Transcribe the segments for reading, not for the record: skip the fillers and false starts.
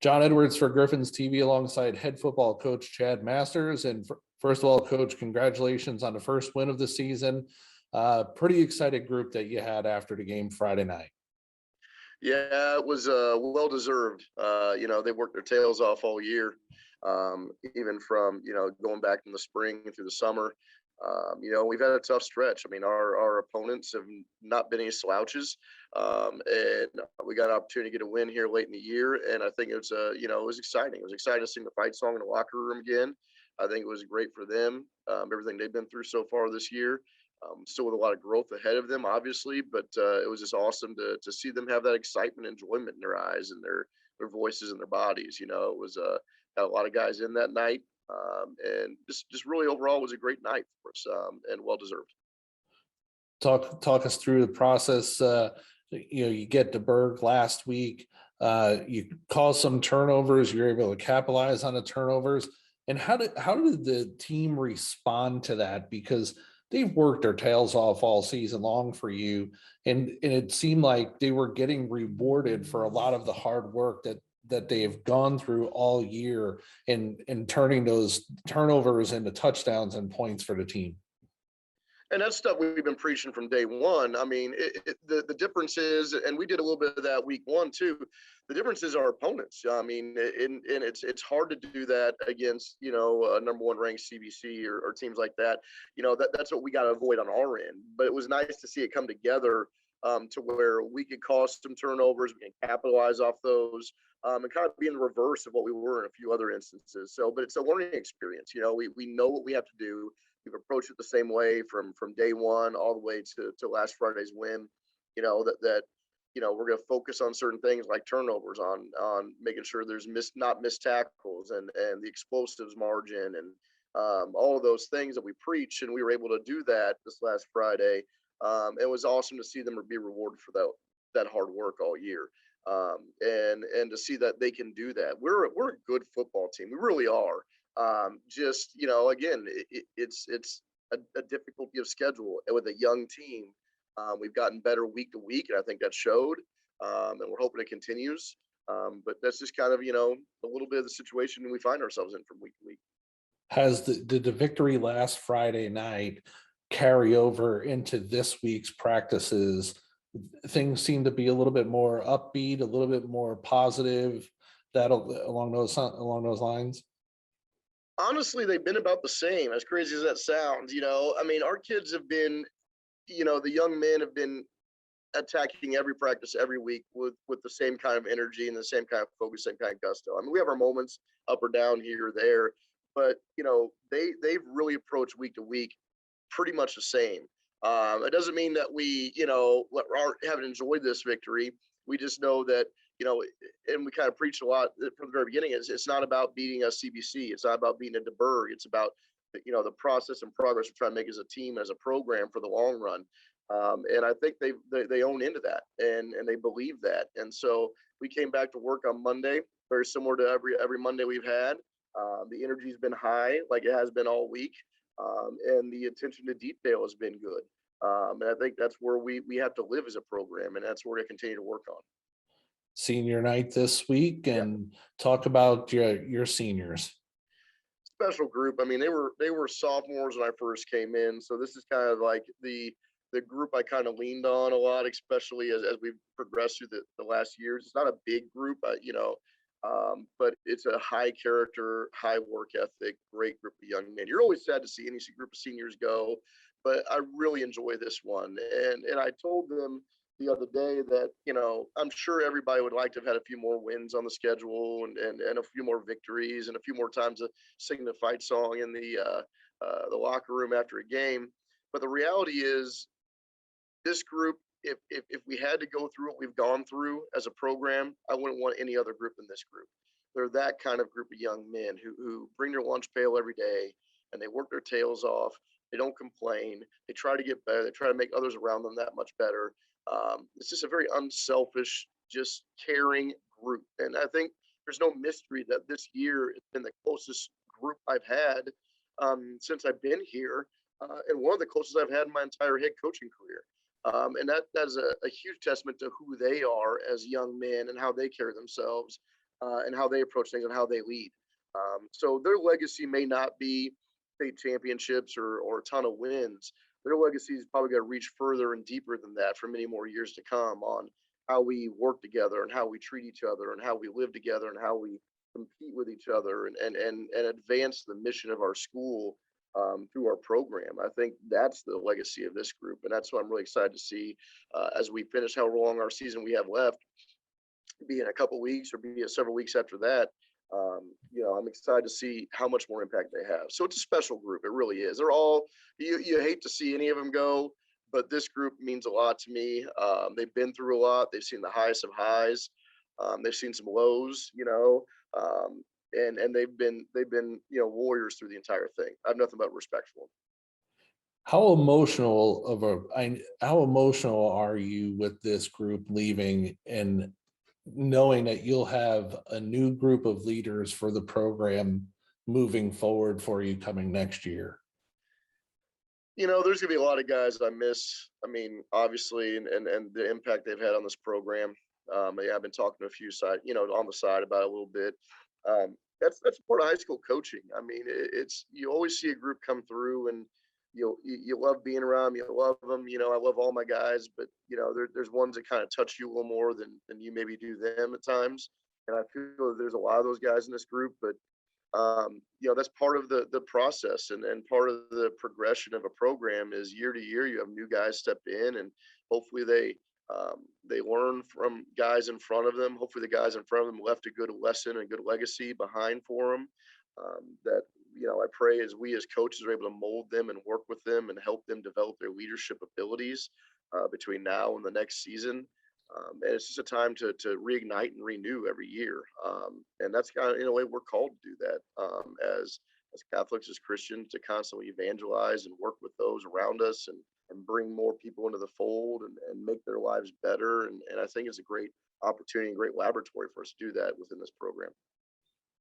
John Edwards for Griffin's TV alongside head football coach Chad Masters. And first of all, coach, congratulations on the first win of the season. Pretty excited group that you had after the game Friday night. Yeah, it was well deserved. They worked their tails off all year, even from going back in the spring and through the summer. We've had a tough stretch. I mean, our opponents have not been any slouches, and we got an opportunity to get a win here late in the year. And I think it was exciting. It was exciting to sing the fight song in the locker room again. I think it was great for them, everything they've been through so far this year. Still with a lot of growth ahead of them, obviously, but it was just awesome to see them have that excitement, enjoyment in their eyes and their voices and their bodies. It was had a lot of guys in that night, and just really overall was a great night for us, and well deserved. Talk us through the process. You get to Berg last week. You cause some turnovers. You're able to capitalize on the turnovers. And how did the team respond to that? Because they've worked their tails off all season long for you. And it seemed like they were getting rewarded for a lot of the hard work that they have gone through all year in turning those turnovers into touchdowns and points for the team. And that's stuff we've been preaching from day one. I mean, the difference is, and we did a little bit of that week one too. The difference is our opponents. I mean, and it's hard to do that against a number one ranked CBC or teams like that. That's what we got to avoid on our end. But it was nice to see it come together to where we could cause some turnovers, we can capitalize off those, and kind of be in the reverse of what we were in a few other instances. So, but it's a learning experience. We know what we have to do. We've approached it the same way from day one all the way to last Friday's win. We're going to focus on certain things like turnovers, on making sure there's not missed tackles and the explosives margin and all of those things that we preach. And we were able to do that this last Friday. It was awesome to see them be rewarded for that hard work all year. And to see that they can do that. We're a good football team. We really are. Again, it's a difficulty of schedule with a young team. We've gotten better week to week, and I think that showed. And we're hoping it continues. But that's just kind of a little bit of the situation we find ourselves in from week to week. Did the victory last Friday night carry over into this week's practices? Things seem to be a little bit more upbeat, a little bit more positive. Along those lines. Honestly, they've been about the same, as crazy as that sounds. I mean, our kids have been, the young men have been attacking every practice every week with the same kind of energy and the same kind of focus, same kind of gusto. I mean, we have our moments up or down here or there, but they've really approached week to week pretty much the same. It doesn't mean that we haven't enjoyed this victory. We just know that and we kind of preached a lot from the very beginning. It's not about beating a CBC. It's not about beating a DeBerg. It's about the process and progress we're trying to make as a team, as a program for the long run. And I think they own into that and they believe that. And so we came back to work on Monday, very similar to every Monday we've had. The energy's been high, like it has been all week, and the attention to detail has been good. And I think that's where we have to live as a program, and that's where we continue to work on. Senior night this week, and talk about your seniors. Special group. I mean, they were sophomores when I first came in, so this is kind of like the group I kind of leaned on a lot, especially as we've progressed through the last years. It's not a big group, but it's a high character, high work ethic, great group of young men. You're always sad to see any group of seniors go, but I really enjoy this one. And I told them the other day that, I'm sure everybody would like to have had a few more wins on the schedule and a few more victories and a few more times to sing the fight song in the locker room after a game. But the reality is this group, if we had to go through what we've gone through as a program, I wouldn't want any other group than this group. They're that kind of group of young men who bring their lunch pail every day and they work their tails off. They don't complain. They try to get better. They try to make others around them that much better. It's just a very unselfish, just caring group. And I think there's no mystery that this year has been the closest group I've had since I've been here, and one of the closest I've had in my entire head coaching career. And that is a huge testament to who they are as young men and how they carry themselves. and how they approach things and how they lead. So their legacy may not be state championships or a ton of wins. Their legacy is probably going to reach further and deeper than that for many more years to come on how we work together and how we treat each other and how we live together and how we compete with each other and advance the mission of our school through our program. I think that's the legacy of this group, and that's what I'm really excited to see as we finish however long our season we have left, be in a couple weeks or be several weeks after that. I'm excited to see how much more impact they have. So it's a special group. It really is. They're all, you hate to see any of them go, but this group means a lot to me. They've been through a lot. They've seen the highest of highs. They've seen some lows, and they've been warriors through the entire thing. I have nothing but respect for them. How emotional are you with this group leaving and knowing that you'll have a new group of leaders for the program moving forward for you coming next year? There's gonna be a lot of guys I miss. I mean, obviously, and the impact they've had on this program. Yeah, I've been talking to a few on the side about it a little bit. That's part of high school coaching. I mean, it's you always see a group come through and you love being around them, you love them. I love all my guys, but there's ones that kind of touch you a little more than you maybe do them at times. And I feel that there's a lot of those guys in this group, but that's part of the process and part of the progression of a program is year to year you have new guys step in, and hopefully they learn from guys in front of them. Hopefully the guys in front of them left a good lesson and a good legacy behind for them. That I pray as we as coaches are able to mold them and work with them and help them develop their leadership abilities between now and the next season. And it's just a time to reignite and renew every year. And that's kind of in a way we're called to do that as Catholics, as Christians, to constantly evangelize and work with those around us and bring more people into the fold and make their lives better. And I think it's a great opportunity and great laboratory for us to do that within this program.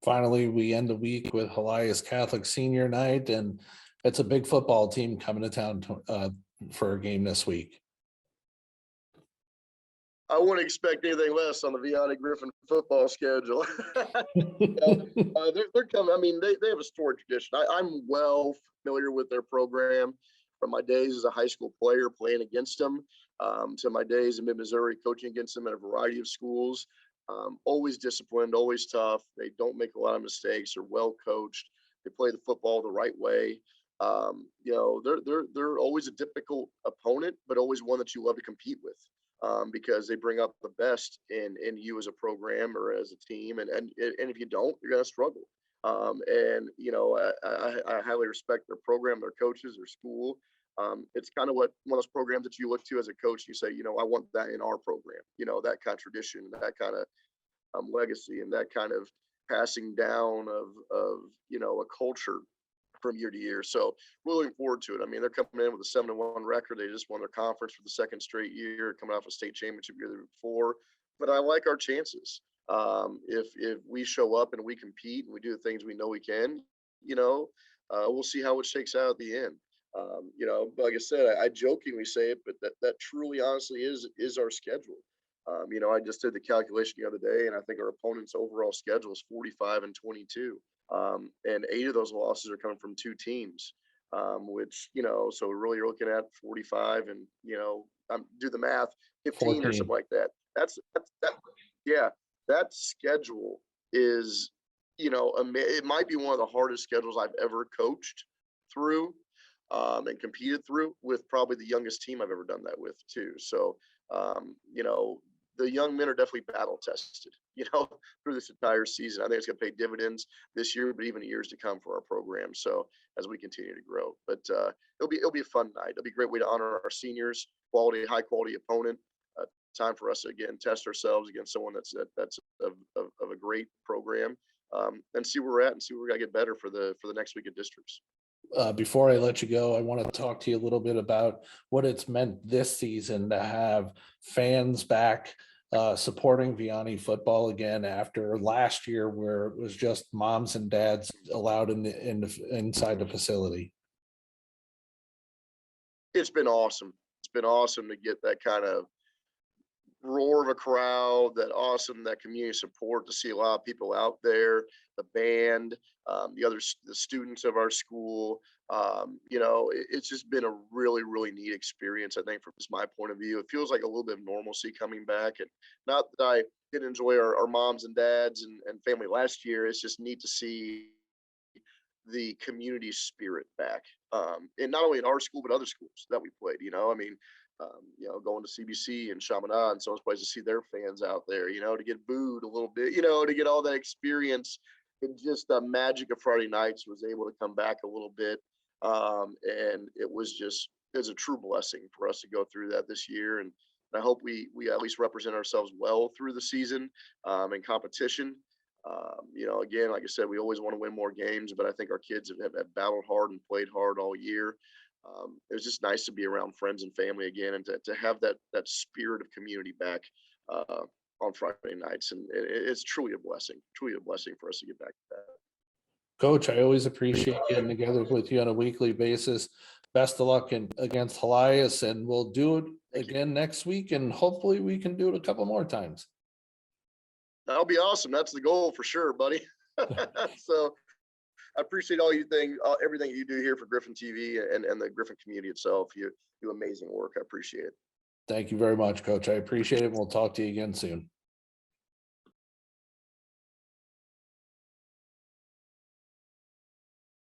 Finally, we end the week with Helias Catholic Senior Night, and it's a big football team coming to town for a game this week. I wouldn't expect anything less on the Vianney Griffin football schedule. They're coming. I mean, they have a storied tradition. I'm well familiar with their program from my days as a high school player playing against them to my days in mid-Missouri coaching against them at a variety of schools. Always disciplined, always tough. They don't make a lot of mistakes. They're well coached. They play the football the right way. They're always a difficult opponent, but always one that you love to compete with. Because they bring up the best in you as a program or as a team, and if you don't, you're going to struggle. I highly respect their program, their coaches, their school. It's kind of one of those programs that you look to as a coach. You say, I want that in our program. That kind of tradition, that kind of legacy, and that kind of passing down of a culture from year to year. So we're looking forward to it. I mean, they're coming in with a 7-1 record. They just won their conference for the second straight year, coming off a state championship year before. But I like our chances. If we show up and we compete and we do the things we know we can, we'll see how it shakes out at the end. Like I said, I jokingly say it, but that truly, honestly is our schedule. I just did the calculation the other day, and I think our opponent's overall schedule is 45-22. And 8 of those losses are coming from 2 teams, which, so really you're looking at 45 and, do the math, 15 14. Or something like that. That schedule is, it might be one of the hardest schedules I've ever coached through and competed through, with probably the youngest team I've ever done that with too. So, the young men are definitely battle tested, through this entire season. I think it's going to pay dividends this year, but even years to come for our program. So as we continue to grow, but it'll be a fun night. It'll be a great way to honor our seniors, high quality opponent. Time for us to again test ourselves against someone that's of a great program, and see where we're at and see where we got to get better for the next week of districts. Before I let you go, I want to talk to you a little bit about what it's meant this season to have fans back supporting Vianney football again after last year where it was just moms and dads allowed inside the facility. It's been awesome. It's been awesome to get that kind of roar of a crowd, that community support, to see a lot of people out there, the band, the students of our school. It's just been a really, really neat experience. I think from just my point of view, it feels like a little bit of normalcy coming back. And not that I didn't enjoy our moms and dads and family last year, it's just neat to see the community spirit back. And not only in our school, but other schools that we played, I mean, going to CBC and Chaminade and so much places to see their fans out there, to get booed a little bit, to get all that experience and just the magic of Friday nights was able to come back a little bit. And it's a true blessing for us to go through that this year. And I hope we at least represent ourselves well through the season in competition. Again, like I said, we always want to win more games, but I think our kids have battled hard and played hard all year. It was just nice to be around friends and family again, and to have that spirit of community back on Friday nights, and it's truly a blessing for us to get back to that. Coach, I always appreciate getting together with you on a weekly basis. Best of luck against Elias, and we'll do it Thank you. again next week, and hopefully we can do it a couple more times. That'll be awesome. That's the goal for sure, buddy. So I appreciate everything you do here for Griffin TV and the Griffin community itself. You do amazing work. I appreciate it. Thank you very much, Coach. I appreciate it. We'll talk to you again soon.